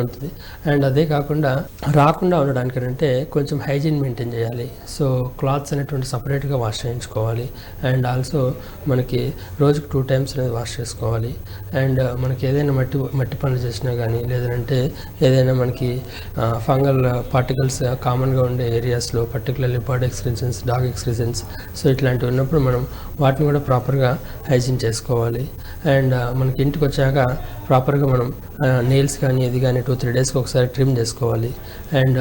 ఉంటుంది. అండ్ అదే కాకుండా రాకుండా ఉండడానికి అంటే కొంచెం హైజీన్ మెయింటైన్ చేయాలి. సో క్లాత్స్ అనేటువంటి సపరేట్గా వాష్ చేయించుకోవాలి. అండ్ ఆల్సో మనకి రోజుకు 2 times అనేది వాష్ చేసుకోవాలి. అండ్ మనకి ఏదైనా మట్టి పనులు చేసినా కానీ లేదంటే ఏదైనా మనకి ఫంగల్ పార్టికల్స్ కామన్గా ఉండే ఏరియాస్లో పర్టికులర్లీ బర్డ్ ఎక్స్క్రిషన్స్, డాగ్ ఎక్స్క్రిషన్స్, సో ఇట్లాంటివి ఉన్నప్పుడు మనం వాటిని కూడా ప్రాపర్గా హైజీన్ చేసుకోవాలి. అండ్ మనకి ఇంటికి వచ్చాక ప్రాపర్గా మనం నెయిల్స్ కానీ ఇది కానీ 2-3 daysకి ఒకసారి ట్రిమ్ చేసుకోవాలి. అండ్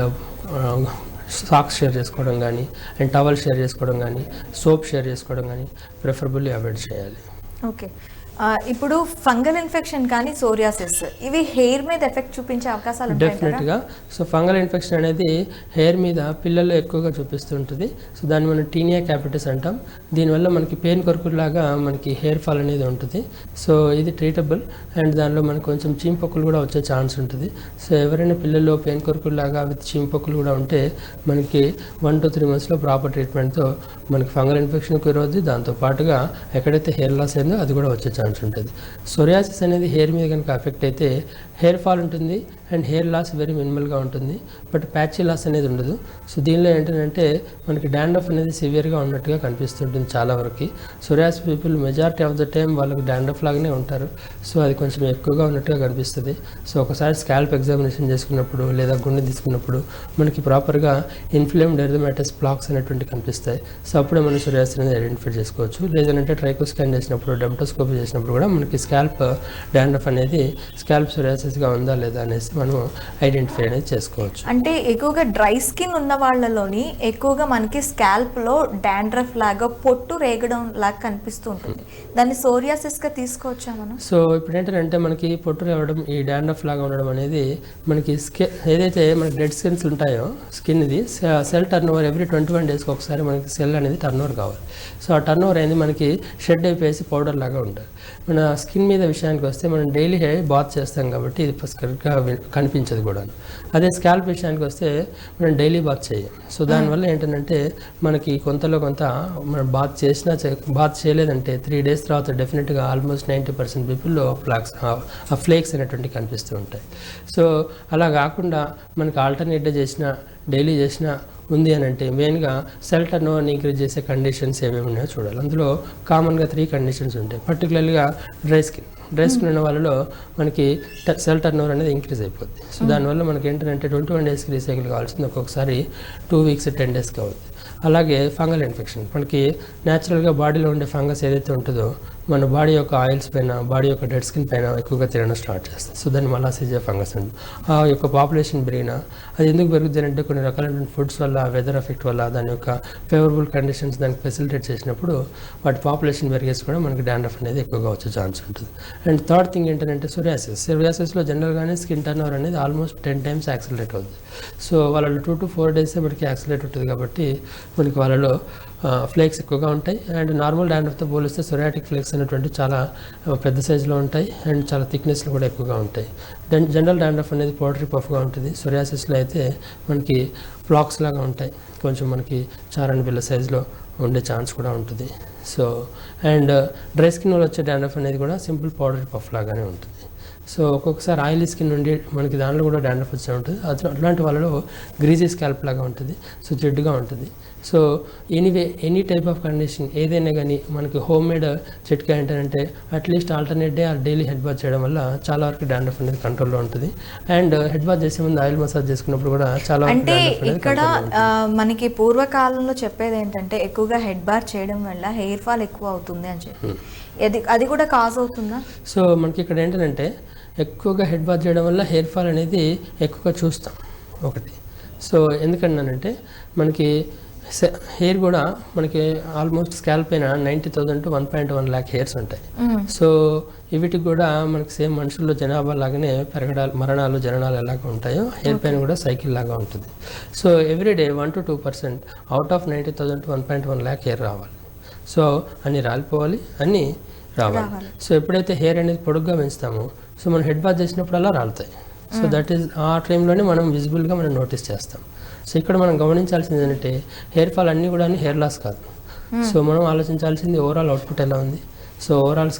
సాక్స్ షేర్ చేసుకోవడం కానీ అండ్ టవల్ షేర్ చేసుకోవడం కానీ సోప్ షేర్ చేసుకోవడం కానీ ప్రిఫరబుల్లీ అవాయిడ్ చేయాలి. ఓకే. ఇప్పుడు ఫంగల్ ఇన్ఫెక్షన్ కానీ సోరియాసిస్ ఇవి హెయిర్ మీద ఎఫెక్ట్ చూపించే అవకాశాలు ఉంటాయి డెఫినెట్గా. సో ఫంగల్ ఇన్ఫెక్షన్ అనేది హెయిర్ మీద పిల్లల్లో ఎక్కువగా చూపిస్తుంటుంది. సో దాన్ని మనం టీనియా క్యాపిటిస్ అంటాం. దీనివల్ల మనకి పెయిన్ కొరుకులాగా మనకి హెయిర్ ఫాల్ అనేది ఉంటుంది. సో ఇది ట్రీటబుల్ అండ్ దానిలో మనకు కొంచెం చీంపొక్కులు కూడా వచ్చే ఛాన్స్ ఉంటుంది. సో ఎవరైనా పిల్లల్లో పెయిన్ కొరుకులాగా విత్ చీంపొక్కులు కూడా ఉంటే మనకి 1 to 3 monthsలో ప్రాపర్ ట్రీట్మెంట్తో మనకి ఫంగల్ ఇన్ఫెక్షన్ క్యూర్ అవుతుంది. దాంతోపాటుగా ఎక్కడైతే హెయిర్ లాస్ అయిందో అది కూడా వచ్చే ఛాన్స్ ఉంటుంది. సోరియాసిస్ అనేది హెయిర్ మీద కనుక ఎఫెక్ట్ అయితే హెయిర్ ఫాల్ ఉంటుంది అండ్ హెయిర్ లాస్ వెరీ మినిమల్గా ఉంటుంది. బట్ ప్యాచీ లాస్ అనేది ఉండదు. సో దీనిలో ఏంటంటే మనకి డాండ్రఫ్ అనేది సివియర్గా ఉన్నట్టుగా కనిపిస్తుంటుంది చాలా వరకు. Psoriasis people majority of the time వాళ్ళకి డాండ్రఫ్ లాగానే ఉంటారు. సో అది కొంచెం ఎక్కువగా ఉన్నట్టుగా కనిపిస్తుంది. సో ఒకసారి స్కాల్ప్ ఎగ్జామినేషన్ చేసుకున్నప్పుడు లేదా గుండె తీసుకున్నప్పుడు మనకి ప్రాపర్గా ఇన్ఫ్లేమ్డ్ ఎరిథమాటస్ ప్లాక్స్ అనేటువంటి కనిపిస్తాయి. సో అప్పుడే మనం సోరియాసిస్ అనేది ఐడెంటిఫై చేసుకోవచ్చు. లేదంటే ట్రైకో స్కాన్ చేసినప్పుడు, డెమటోస్కోపీ చేసినప్పుడు కూడా మనకి స్కాల్ప్ డాండ్రఫ్ అనేది స్కాల్ప్ సోరియాసిస్గా ఉందా లేదా అనేసి మనం ఐడెంటిఫై అనేది చేసుకోవచ్చు. అంటే ఎక్కువగా డ్రై స్కిన్ ఉన్న వాళ్ళలోని ఎక్కువగా మనకి స్కాల్ప్ లో డాండ్రఫ్ లాగా పొట్టు రేగడం లాగా కనిపిస్తూ ఉంటుంది. దాన్ని సోరియాసిస్ గా తీసుకోవచ్చా మనం? సో ఇప్పుడు ఏంటంటే మనకి పొట్టు రేవడం, ఈ డాండ్రఫ్ లాగా ఉండడం అనేది మనకి ఏదైతే మనకి డెడ్ స్కిన్స్ ఉంటాయో స్కిన్ ఇది సెల్ టర్న్ ఓవర్ ఎవ్రీ 21 డేస్కి ఒకసారి మనకి సెల్ అనేది టర్న్ ఓవర్ కావాలి. సో ఆ టర్న్ ఓవర్ అనేది మనకి షెడ్ అయిపోయేసి పౌడర్ లాగా ఉంటుంది. మన స్కిన్ మీద విషయానికి వస్తే మనం డైలీ బాత్ చేస్తాం కాబట్టి ఇది కరెక్ట్గా కనిపించదు కూడా. అదే స్కాల్ప్ విషయానికి వస్తే మనం డైలీ బాత్ చేయం. సో దానివల్ల ఏంటంటే మనకి కొంతలో కొంత మనం బాత్ చేసినా బాత్ చేయలేదంటే 3 డేస్ తర్వాత డెఫినెట్గా ఆల్మోస్ట్ 90% పీపుల్లో ఆ ఫ్లేక్స్ అనేటువంటి కనిపిస్తూ ఉంటాయి. సో అలా కాకుండా మనకి ఆల్టర్నేట్గా చేసిన డైలీ చేసిన ఉంది అని అంటే మెయిన్గా సెల్ టర్న్ ఓవర్ని ఇంక్రీజ్ చేసే కండిషన్స్ ఏమేమి ఉన్నాయో చూడాలి. అందులో కామన్గా 3 కండిషన్స్ ఉంటాయి. పర్టికులర్గా డ్రై స్కిన్ ఉన్న వాళ్ళలో మనకి సెల్ టర్న్ ఓవర్ అనేది ఇంక్రీజ్ అయిపోద్ది. సో దానివల్ల మనకి ఏంటంటే 21 డేస్కి రీసైకిల్ కావాల్సింది ఒక్కొక్కసారి 2 వీక్స్ 10 డేస్కి అవుతుంది. అలాగే ఫంగల్ ఇన్ఫెక్షన్, మనకి న్యాచురల్గా బాడీలో ఉండే ఫంగస్ ఏదైతే ఉంటుందో మన బాడీ యొక్క ఆయిల్స్ పైన, బాడీ యొక్క డెడ్ స్కిన్ పైన ఎక్కువగా తినడం స్టార్ట్ చేస్తుంది. సో దాన్ని మలాసిజియా ఫంగస్ అండి. ఆ యొక్క పాపులేషన్ పెరిగినా అది ఎందుకు పెరుగుతుంది అంటే కొన్ని రకాలైన ఫుడ్స్ వల్ల, వెదర్ ఎఫెక్ట్ వల్ల, దాని యొక్క ఫేవరబుల్ కండిషన్స్ దానికి ఫెసిలిటేట్ చేసినప్పుడు వాటి పాపులేషన్ పెరిగేసి కూడా మనకి డాండ్రఫ్ అనేది ఎక్కువగా వచ్చే ఛాన్స్ ఉంటుంది. అండ్ థర్డ్ థింగ్ ఏంటంటే సోరియాసిస్లో జనరల్గానే స్కిన్ టర్న్ ఓవర్ అనేది ఆల్మోస్ట్ 10 times యాక్సిలరేట్ అవుతుంది. సో వాళ్ళలో 2 to 4 days మనకి యాక్సిలరేట్ ఉంటుంది కాబట్టి మనకి వాళ్ళలో ఫ్లేక్స్ ఎక్కువగా ఉంటాయి. అండ్ నార్మల్ డాండ్రఫ్తో పోలిస్తే సొరియాటిక్ ఫ్లేక్స్ అనేటువంటి చాలా పెద్ద సైజులో ఉంటాయి అండ్ చాలా థిక్నెస్లో కూడా ఎక్కువగా ఉంటాయి. జనరల్ డాండ్రఫ్ అనేది పౌడరీ పఫ్గా ఉంటుంది. సొరియాసిస్లో అయితే మనకి ఫ్లాక్స్ లాగా ఉంటాయి, కొంచెం మనకి చారని బిళ్ళ సైజులో ఉండే ఛాన్స్ కూడా ఉంటుంది. సో అండ్ డ్రై స్కిన్ వచ్చే డాండ్రఫ్ అనేది కూడా సింపుల్ పౌడరీ పఫ్ లాగానే ఉంటుంది. సో ఒక్కొక్కసారి ఆయిలీ స్కిన్ నుండి మనకి దానిలో కూడా డాండ్రఫ్ వచ్చే ఉంటుంది. అట్లాంటి వాళ్ళలో గ్రీజీ స్కాల్ప్ లాగా ఉంటుంది, సో జిడ్డుగా ఉంటుంది. So any type of condition ఏదైనా కానీ మనకి హోమ్ మేడ్ చిట్కా ఏంటంటే at least alternate day or daily head bath చేయడం వల్ల చాలా వరకు డాండ్రఫ్ అనేది కంట్రోల్లో ఉంటుంది. అండ్ హెడ్ బాత్ చేసే ముందు ఆయిల్ మసాజ్ చేసుకున్నప్పుడు కూడా చాలా అంటే ఇక్కడ మనకి పూర్వకాలంలో చెప్పేది ఏంటంటే ఎక్కువగా హెడ్ బాత్ చేయడం వల్ల హెయిర్ ఫాల్ ఎక్కువ అవుతుంది అని చెప్పి, అది కూడా కాజ్ అవుతుందా? సో మనకి ఇక్కడ ఏంటంటే ఎక్కువగా హెడ్ బాత్ చేయడం వల్ల హెయిర్ ఫాల్ అనేది ఎక్కువగా చూస్తాం ఒకటి. సో ఎందుకన్నానంటే మనకి హెయిర్ కూడా మనకి ఆల్మోస్ట్ స్కాల్ప్ పైన 90,000 to 1.1 lakh హెయిర్స్ ఉంటాయి. సో వీటికి కూడా మనకి సేమ్ మనుషుల్లో జనాభా లాగానే మరణాలు జననాలు ఎలాగ ఉంటాయో హెయిర్ పైన కూడా సైకిల్ లాగా ఉంటుంది. So everyday 1 to 2% out of 90,000 to 1.1 lakh hair రావాలి. సో అన్నీ రాలిపోవాలి, అన్నీ రావాలి. సో ఎప్పుడైతే హెయిర్ అనేది పొడుగ్గా పెంచుతామో సో మనం హెడ్ బాత్ చేసినప్పుడు అలా రాలుతాయి. సో దట్ ఈస్ ఆ టైంలోనే మనం విజిబుల్గా మనం నోటీస్ చేస్తాం. సో ఇక్కడ మనం గమనించాల్సింది ఏంటంటే హెయిర్ ఫాల్ అన్నీ కూడా హెయిర్ లాస్ కాదు. సో మనం ఆలోచించాల్సింది ఓవరాల్ అవుట్పుట్ ఎలా ఉంది, సో ఓవరాల్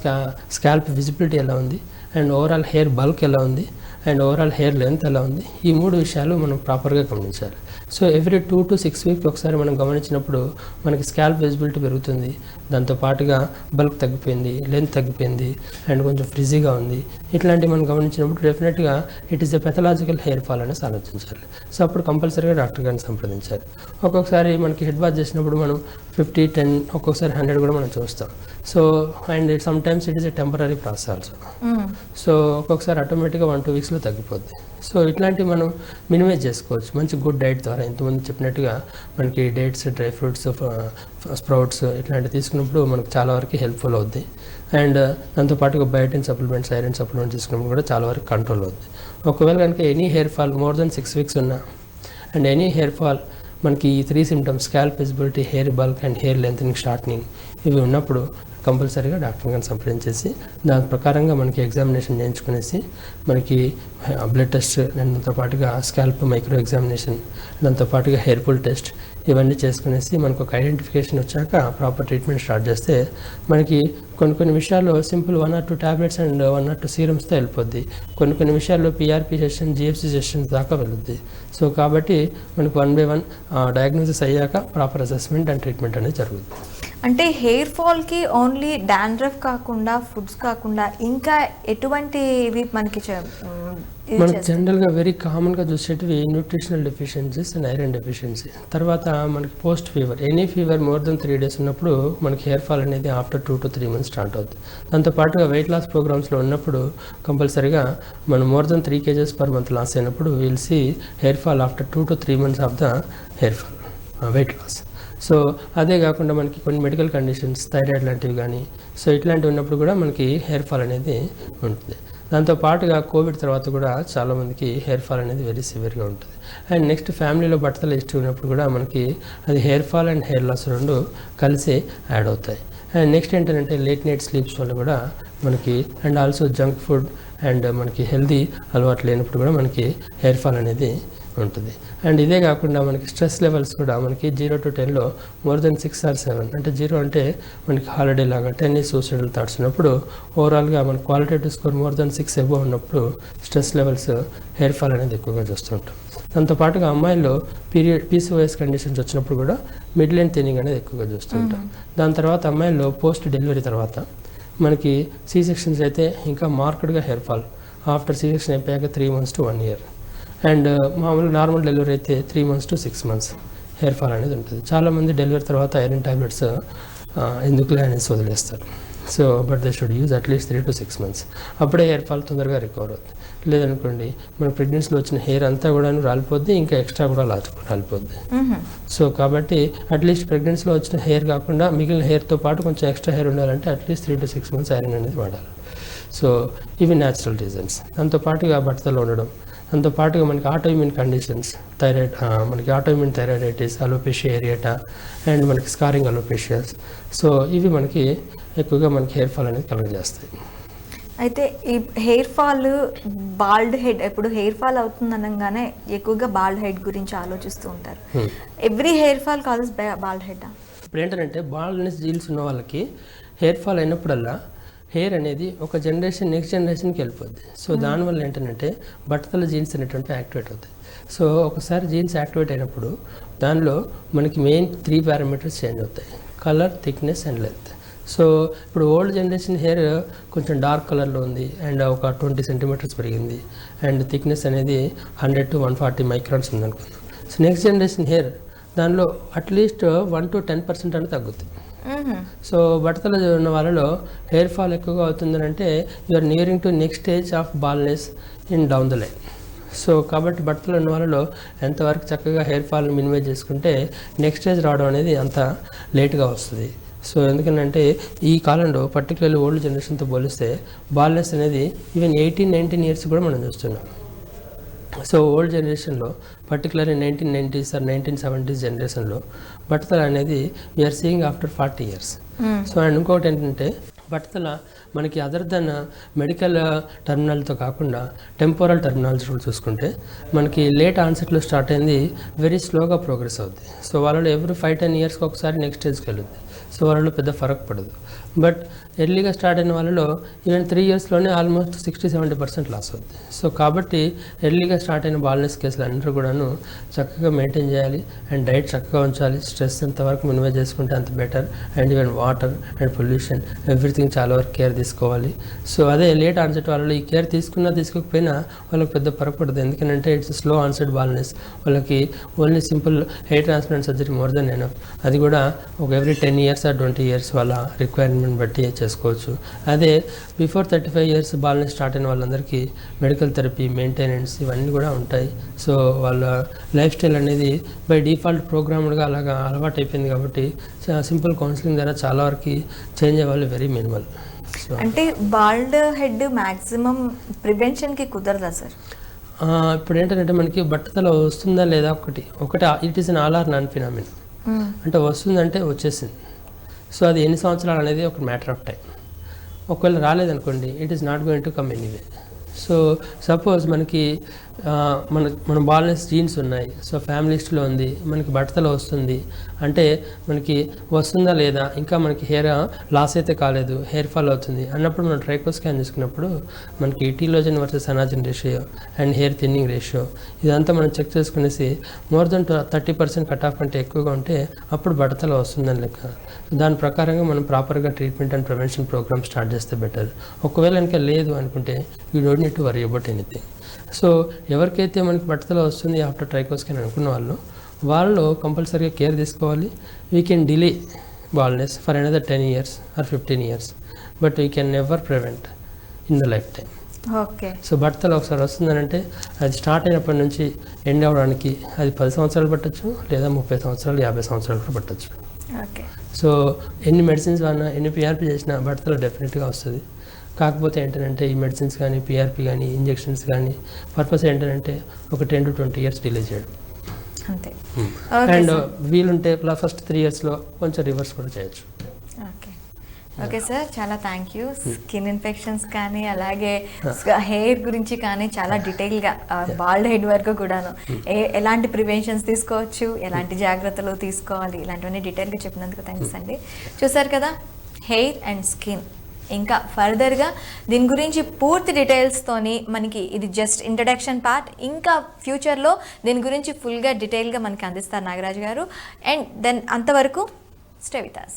స్కాల్ప్ విజిబిలిటీ ఎలా ఉంది, అండ్ ఓవరాల్ హెయిర్ బల్క్ ఎలా ఉంది, అండ్ ఓవరాల్ హెయిర్ లెంత్ ఎలా ఉంది. ఈ 3 విషయాలు మనం ప్రాపర్గా గమనించాలి. సో ఎవ్రీ 2 to 6 weeks ఒకసారి మనం గమనించినప్పుడు మనకి స్కాల్ప్ విజిబిలిటీ పెరుగుతుంది, దాంతోపాటుగా బల్క్ తగ్గిపోయింది, లెంత్ తగ్గిపోయింది, అండ్ కొంచెం ఫ్రిజీగా ఉంది. ఇట్లాంటివి మనం గమనించినప్పుడు డెఫినెట్గా it is a pathological hair fall అనేసి ఆలోచించాలి. సో అప్పుడు కంపల్సరీగా డాక్టర్ గారిని సంప్రదించాలి. ఒక్కొక్కసారి మనకి హెడ్ బాత్ చేసినప్పుడు మనం 50, 10, ఒక్కొక్కసారి 100 కూడా మనం చూస్తాం. So and some times it is a temporary process also. So ఒక్కొక్కసారి ఆటోమేటిక్గా 1-2 weeksలో తగ్గిపోద్ది. సో ఇట్లాంటివి మనం మినిమైజ్ చేసుకోవచ్చు మంచి గుడ్ డైట్ ద్వారా. ఇంతకుముందు చెప్పినట్టుగా మనకి డేట్స్, డ్రై ఫ్రూట్స్, స్ప్రౌట్స్ ఇట్లాంటివి తీసుకున్నప్పుడు మనకు చాలా వరకు హెల్ప్ఫుల్ అవుద్ది. అండ్ దాంతోపాటుగా బయోటిన్ సప్లిమెంట్స్, ఐరన్ సప్లిమెంట్స్ తీసుకున్నప్పుడు కూడా చాలా వరకు కంట్రోల్ అవుద్ది. ఒకవేళ కనుక any hair fall more than 6 weeks ఉన్నా అండ్ ఎనీ హెయిర్ ఫాల్ మనకి ఈ 3 symptoms scalp visibility, hair bulk and hair lengthening, shortening ఇవి ఉన్నప్పుడు కంపల్సరీగా డాక్టర్ గారిని సంప్రదించేసి దాని ప్రకారంగా మనకి ఎగ్జామినేషన్ చేయించుకునేసి మనకి బ్లడ్ టెస్ట్, దాంతో పాటుగా స్కాల్ప్ మైక్రో ఎగ్జామినేషన్, దాంతోపాటుగా హెయిర్ పుల్ టెస్ట్ ఇవన్నీ చేసుకునేసి మనకు ఒక ఐడెంటిఫికేషన్ వచ్చాక ప్రాపర్ ట్రీట్మెంట్ స్టార్ట్ చేస్తే మనకి కొన్ని విషయాల్లో simple 1 or 2 tablets and 1 or 2 serumsతో వెళ్ళిపోద్ది. కొన్ని విషయాల్లో PRP సెషన్, GFC సెషన్స్ దాకా వెళ్ళొద్ది. సో కాబట్టి మనకు 1 by 1 డయాగ్నోసిస్ అయ్యాక ప్రాపర్ అసెస్మెంట్ అండ్ ట్రీట్మెంట్ అనేది జరుగుతుంది. అంటే హెయిర్ ఫాల్కి ఓన్లీ డాండ్రఫ్ కాకుండా, ఫుడ్స్ కాకుండా ఇంకా ఎటువంటివి మనకి ఇది మనకి చేస్తారు? జనరల్గా వెరీ కామన్గా చూసేటివి nutritional deficiencies and iron deficiency. తర్వాత మనకి post fever, any fever more than 3 days ఉన్నప్పుడు మనకి హెయిర్ ఫాల్ అనేది ఆఫ్టర్ 2 to 3 months స్టార్ట్ అవుతుంది. దాంతోపాటుగా వెయిట్ లాస్ ప్రోగ్రామ్స్లో ఉన్నప్పుడు కంపల్సరీగా మనం more than 3 kgs per month loss అయినప్పుడు will see hair fall after 2 to 3 months of the hair fall weight loss. So అదే కాకుండా మనకి కొన్ని మెడికల్ కండిషన్స్, థైరాయిడ్ లాంటివి కానీ, సో ఇట్లాంటివి ఉన్నప్పుడు కూడా మనకి హెయిర్ ఫాల్ అనేది ఉంటుంది. దాంతోపాటుగా కోవిడ్ తర్వాత కూడా చాలామందికి హెయిర్ ఫాల్ అనేది వెరీ సివియర్గా ఉంటుంది. అండ్ నెక్స్ట్ ఫ్యామిలీలో బట్టతల హిస్టరీ ఉన్నప్పుడు కూడా మనకి అది hair fall and hair loss రెండు కలిసి యాడ్ అవుతాయి. అండ్ నెక్స్ట్ ఏంటంటే లేట్ నైట్ స్లీప్స్ వల్ల కూడా మనకి, and also junk food and మనకి హెల్తీ అలవాటు లేనప్పుడు కూడా మనకి హెయిర్ ఫాల్ అనేది ఉంటుంది. అండ్ ఇదే కాకుండా మనకి స్ట్రెస్ లెవెల్స్ కూడా మనకి 0 to 10లో మోర్ దెన్ 6 or 7, అంటే 0 అంటే మనకి హాలిడే లాగా, 10 is సూసైడల్ థాట్స్ ఉన్నప్పుడు ఓవరాల్గా మన qualitative score more than 6 above ఉన్నప్పుడు స్ట్రెస్ లెవెల్స్, హెయిర్ ఫాల్ అనేది ఎక్కువగా చూస్తుంటాం. దాంతోపాటుగా అమ్మాయిల్లో PCOS కండిషన్స్ వచ్చినప్పుడు కూడా మిడ్ లెంత్ థిన్నింగ్ అనేది ఎక్కువగా చూస్తుంటాం. దాని తర్వాత అమ్మాయిల్లో పోస్ట్ డెలివరీ తర్వాత మనకి C-sections అయితే ఇంకా మార్కెడ్గా హెయిర్ ఫాల్ ఆఫ్టర్ C-section అయిపోయాక 3 months to 1 year. అండ్ మామూలు నార్మల్ డెలివరీ అయితే 3 months to 6 months hair fall అనేది ఉంటుంది. చాలామంది డెలివరీ తర్వాత ఐరన్ టాబ్లెట్స్ ఎందుకులే అనేసి వదిలేస్తారు. So but they should use at least 3 to 6 months. అప్పుడే హెయిర్ ఫాల్ తొందరగా రికవర్ అవుతుంది. లేదనుకోండి మన ప్రెగ్నెన్సీలో వచ్చిన హెయిర్ అంతా కూడా రాలిపోద్ది, ఇంకా ఎక్స్ట్రా కూడా రాలిపోద్ది. సో కాబట్టి అట్లీస్ట్ ప్రెగ్నెన్సీలో వచ్చిన హెయిర్ కాకుండా మిగిలిన హెయిర్తో పాటు కొంచెం ఎక్స్ట్రా హెయిర్ ఉండాలంటే అట్లీస్ట్ 3 to 6 months ఐరన్ అనేది వాడాలి. సో ఇవి న్యాచురల్ రీజన్స్. దాంతోపాటుగా బట్టతలు ఉండడం, దాంతోపాటుగా మనకి ఆటోఇమ్యూన్ కండిషన్స్, థైరాయిడ్, మనకి ఆటోఇమ్యూన్ థైరాయిడైటిస్, అలోపేషియా ఏరియాటా అండ్ మనకి స్కారింగ్ అలోపేషియాస్. సో ఇవి మనకి ఎక్కువగా మనకి హెయిర్ ఫాల్ అనేది కలుగజేస్తాయి. అయితే ఈ హెయిర్ ఫాల్, బాల్డ్ హెడ్, ఎప్పుడు హెయిర్ ఫాల్ అవుతుంది అనగానే ఎక్కువగా బాల్డ్ హెడ్ గురించి ఆలోచిస్తూ ఉంటారు. Every hair fall causes bald head? ఇప్పుడు ఏంటంటే బాల్డ్నెస్ జీన్స్ ఉన్న వాళ్ళకి హెయిర్ ఫాల్ అయినప్పుడల్లా హెయిర్ అనేది ఒక జనరేషన్ నెక్స్ట్ జనరేషన్కి వెళ్ళిపోద్ది. సో దానివల్ల ఏంటంటే బట్టతల జీన్స్ అనేటువంటి యాక్టివేట్ అవుతాయి. సో ఒకసారి జీన్స్ యాక్టివేట్ అయినప్పుడు దానిలో మనకి మెయిన్ 3 parameters చేంజ్ అవుతాయి: colour, thickness and length. So ఇప్పుడు ఓల్డ్ జనరేషన్ హెయిర్ కొంచెం డార్క్ కలర్లో ఉంది అండ్ ఒక 20 centimeters పెరిగింది అండ్ థిక్నెస్ అనేది 100 to 140 microns ఉందనుకుందాం. సో నెక్స్ట్ జనరేషన్ హెయిర్ దానిలో అట్లీస్ట్ 1 to 10% అనేది తగ్గుతుంది. సో బట్టతల ఉన్న వాళ్ళలో హెయిర్ ఫాల్ ఎక్కువగా అవుతుందని అంటే you're nearing to next stage of baldness in down the line. So కాబట్టి బట్టతలు ఉన్న వాళ్ళలో ఎంతవరకు చక్కగా హెయిర్ ఫాల్ని మినిమైజ్ చేసుకుంటే నెక్స్ట్ స్టేజ్ రావడం అనేది అంత లేట్గా వస్తుంది. సో ఎందుకంటే ఈ కాలంలో పర్టికులర్లీ ఓల్డ్ జనరేషన్తో పోలిస్తే బాల్నెస్ అనేది ఈవెన్ 18-19 years కూడా మనం చూస్తున్నాం. సో ఓల్డ్ జనరేషన్లో పర్టికులర్లీ 1990s or 1970s జనరేషన్లో బట్టతల అనేది we're seeing after 40 years. So and ఇంకొకటి ఏంటంటే బట్టతల మనకి అదర్ దెన్ మెడికల్ టర్మినాలతో కాకుండా టెంపోరల్ టర్మినాలజీలో చూసుకుంటే మనకి లేట్ ఆన్సెట్లో స్టార్ట్ అయింది వెరీ స్లోగా ప్రోగ్రెస్ అవుతుంది. సో వాళ్ళలో ఎవ్రీ 5-10 years ఒకసారి నెక్స్ట్ స్టేజ్కి వెళ్ళుద్ది. సో వాళ్ళలో పెద్ద ఫరక్ పడదు. బట్ ఎర్లీగా స్టార్ట్ అయిన వాళ్ళలో ఈవెన్ 3 yearsలోనే ఆల్మోస్ట్ 60-70% లాస్ అవుతుంది. సో కాబట్టి ఎర్లీగా స్టార్ట్ అయిన బాల్నెస్ కేసులు అందరూ కూడాను చక్కగా మెయింటైన్ చేయాలి అండ్ డైట్ చక్కగా ఉంచాలి. స్ట్రెస్ ఎంతవరకు మినిమైజ్ చేసుకుంటే అంత better. And even water and pollution everything చాలా వరకు కేర్ తీసుకోవాలి. సో అదే లేట్ ఆన్సెట్ వాళ్ళలో ఈ కేర్ తీసుకున్నా తీసుకోకపోయినా వాళ్ళకి పెద్ద పరపడదు. ఎందుకంటే ఇట్స్ స్లో ఆన్సెట్ బాల్నెస్. వాళ్ళకి only simple hair transplant surgery more than enough. అది కూడా ఒక ఎవ్రీ 10 years or 20 years వాళ్ళ రిక్వైర్మెంట్ బట్టి చేసుకోవచ్చు. అదే బిఫోర్ 35 years బాల్నెస్ స్టార్ట్ అయిన వాళ్ళందరికీ మెడికల్ థెరపీ, మెయింటెనెన్స్ ఇవన్నీ కూడా ఉంటాయి. సో వాళ్ళ లైఫ్ స్టైల్ అనేది బై డిఫాల్ట్ ప్రోగ్రామ్డ్గా అలాగా అలవాటు అయిపోయింది కాబట్టి సింపుల్ కౌన్సిలింగ్ ద్వారా చాలా వరకు చేంజ్ అవ్వాలి, వెరీ మినిమల్. సో అంటే బాల్డ్ హెడ్ మ్యాక్సిమం ప్రివెన్షన్కి కుదరదా సార్? ఇప్పుడు ఏంటంటే మనకి బట్టతల వస్తుందా లేదా ఒకటి it is an all or none phenomena. అంటే వస్తుందంటే వచ్చేసింది. సో అది ఎన్ని సంవత్సరాలు అనేది ఒక మ్యాటర్ ఆఫ్ టైం. ఒకవేళ రాలేదనుకోండి it is not going to come anyway. So suppose మనకి మన బాల్నెస్ జీన్స్ ఉన్నాయి, సో ఫ్యామిలీ హిస్టరీలో ఉంది, మనకి బట్టతల వస్తుంది అంటే మనకి వస్తుందా లేదా, ఇంకా మనకి హెయిర్ లాస్ అయితే కాలేదు, హెయిర్ ఫాల్ అవుతుంది అన్నప్పుడు మనం ట్రైకో స్కాన్ చేసుకున్నప్పుడు మనకి telogen versus anagen ratio and hair thinning ratio ఇదంతా మనం చెక్ చేసుకునేసి మోర్ దెన్ 30% కట్ ఆఫ్ కంటే ఎక్కువగా ఉంటే అప్పుడు బట్టతల వస్తుందని లెక్క. దాని ప్రకారంగా మనం ప్రాపర్గా treatment and prevention program start చేస్తే బెటర్. ఒకవేళ ఇంకా లేదు అనుకుంటే you don't need to worry about anything. So ఎవరికైతే మనకి బట్టతల వస్తుంది ఆఫ్టర్ ట్రైకోస్కిన్ అనుకున్న వాళ్ళు కంపల్సరీగా కేర్ తీసుకోవాలి. We can delay baldness for another 10 years or 15 years, but we can never prevent in the lifetime. Okay. So బట్టతల ఒకసారి వస్తుందనంటే అది స్టార్ట్ అయినప్పటి నుంచి ఎండ్ అవ్వడానికి అది 10 సంవత్సరాలు పట్టచ్చు, లేదా 30 సంవత్సరాలు 50 సంవత్సరాలు కూడా పట్టచ్చు. ఓకే. సో ఎన్ని మెడిసిన్స్ వాడినా ఎన్ని పిఆర్పి చేసినా బట్టతల డెఫినెట్గా వస్తుంది. కాకపోతే ఏంటంటే ఈ మెడిసిన్స్ కానీ పిఆర్పి కానీ ఇంజెక్షన్స్ కానీ పర్పస్ ఏంటంటే ఒక 10 to 20 years డిలే చేయడం అంతే. అండ్ వీలుంటే ఫస్ట్ 3 yearsలో కొంచెం రివర్స్ కూడా చేయొచ్చు. ఓకే. ఓకే సార్, చాలా థ్యాంక్ యూ. స్కిన్ ఇన్ఫెక్షన్స్ కానీ అలాగే హెయిర్ గురించి కానీ చాలా డీటెయిల్గా బాల్డ్ హెడ్ వరకు కూడాను ఎలాంటి ప్రివెన్షన్స్ తీసుకోవచ్చు, ఎలాంటి జాగ్రత్తలు తీసుకోవాలి, ఇలాంటివన్నీ డీటెయిల్గా చెప్పినందుకు థ్యాంక్స్ అండి. చూసారు కదా, హెయిర్ అండ్ స్కిన్ ఇంకా ఫర్దర్గా దీని గురించి పూర్తి డీటెయిల్స్తోని మనకి ఇది జస్ట్ ఇంట్రడక్షన్ పార్ట్. ఇంకా ఫ్యూచర్లో దీని గురించి ఫుల్గా డీటెయిల్గా మనకి అందిస్తారు నాగరాజు గారు. అండ్ దెన్ అంతవరకు స్టే విత్ us.